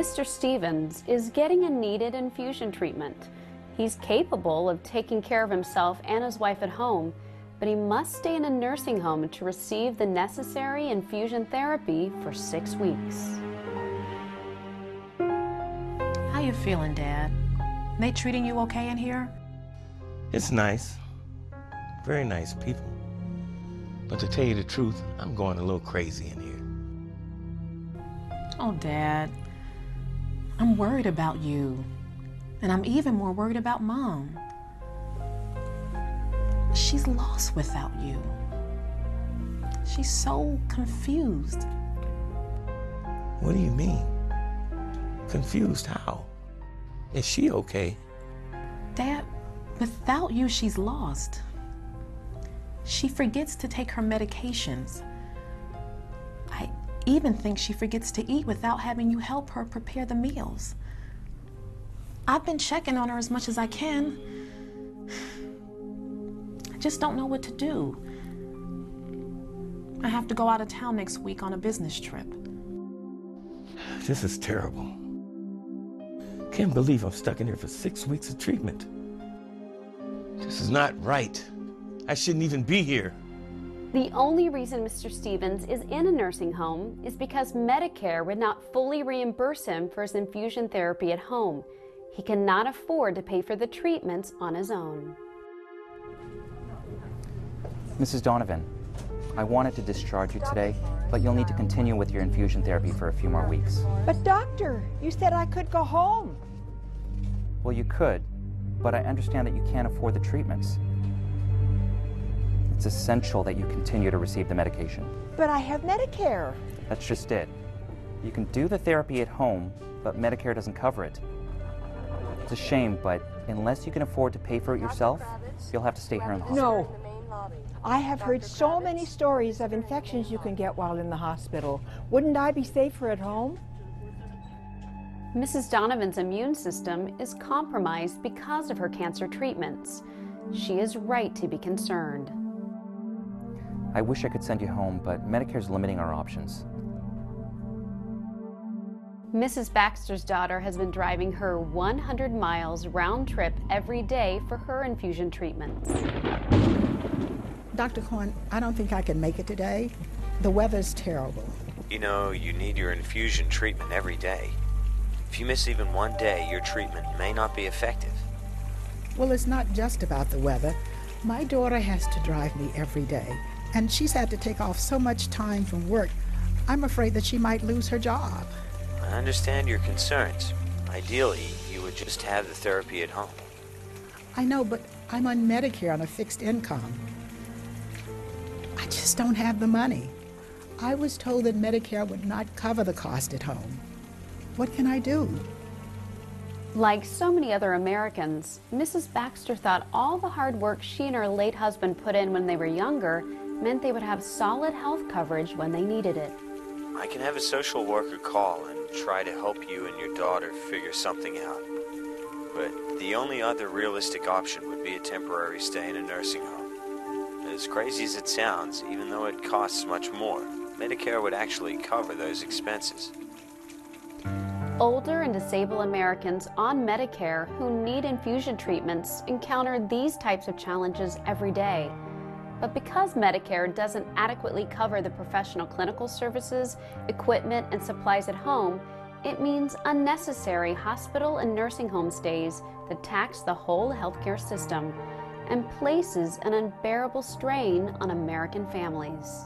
Mr. Stevens is getting a needed infusion treatment. He's capable of taking care of himself and his wife at home, but he must stay in a nursing home to receive the necessary infusion therapy for 6 weeks. How you feeling, Dad? They treating you okay in here? It's nice. Very nice people. But to tell you the truth, I'm going a little crazy in here. Oh, Dad. I'm worried about you. And I'm even more worried about Mom. She's lost without you. She's so confused. What do you mean? Confused how? Is she okay? Dad, without you, she's lost. She forgets to take her medications. I even think she forgets to eat without having you help her prepare the meals. I've been checking on her as much as I can. I just don't know what to do. I have to go out of town next week on a business trip. This is terrible. Can't believe I'm stuck in here for 6 weeks of treatment. This is not right. I shouldn't even be here. The only reason Mr. Stevens is in a nursing home is because Medicare would not fully reimburse him for his infusion therapy at home. He cannot afford to pay for the treatments on his own. Mrs. Donovan, I wanted to discharge you today, but you'll need to continue with your infusion therapy for a few more weeks. But doctor, you said I could go home. Well, you could, but I understand that you can't afford the treatments. It's essential that you continue to receive the medication. But I have Medicare. That's just it. You can do the therapy at home, but Medicare doesn't cover it. It's a shame, but unless you can afford to pay for it yourself, you'll have to stay here in the hospital. No. I have heard so many stories of infections you can get while in the hospital. Wouldn't I be safer at home? Mrs. Donovan's immune system is compromised because of her cancer treatments. She is right to be concerned. I wish I could send you home, but Medicare's limiting our options. Mrs. Baxter's daughter has been driving her 100 miles round trip every day for her infusion treatments. Dr. Corn, I don't think I can make it today. The weather's terrible. You know, you need your infusion treatment every day. If you miss even one day, your treatment may not be effective. Well, it's not just about the weather. My daughter has to drive me every day, and she's had to take off so much time from work. I'm afraid that she might lose her job. I understand your concerns. Ideally, you would just have the therapy at home. I know, but I'm on Medicare on a fixed income. I just don't have the money. I was told that Medicare would not cover the cost at home. What can I do? Like so many other Americans, Mrs. Baxter thought all the hard work she and her late husband put in when they were younger meant they would have solid health coverage when they needed it. I can have a social worker call and try to help you and your daughter figure something out. But the only other realistic option would be a temporary stay in a nursing home. As crazy as it sounds, even though it costs much more, Medicare would actually cover those expenses. Older and disabled Americans on Medicare who need infusion treatments encounter these types of challenges every day. But because Medicare doesn't adequately cover the professional clinical services, equipment, and supplies at home, it means unnecessary hospital and nursing home stays that tax the whole healthcare system and places an unbearable strain on American families.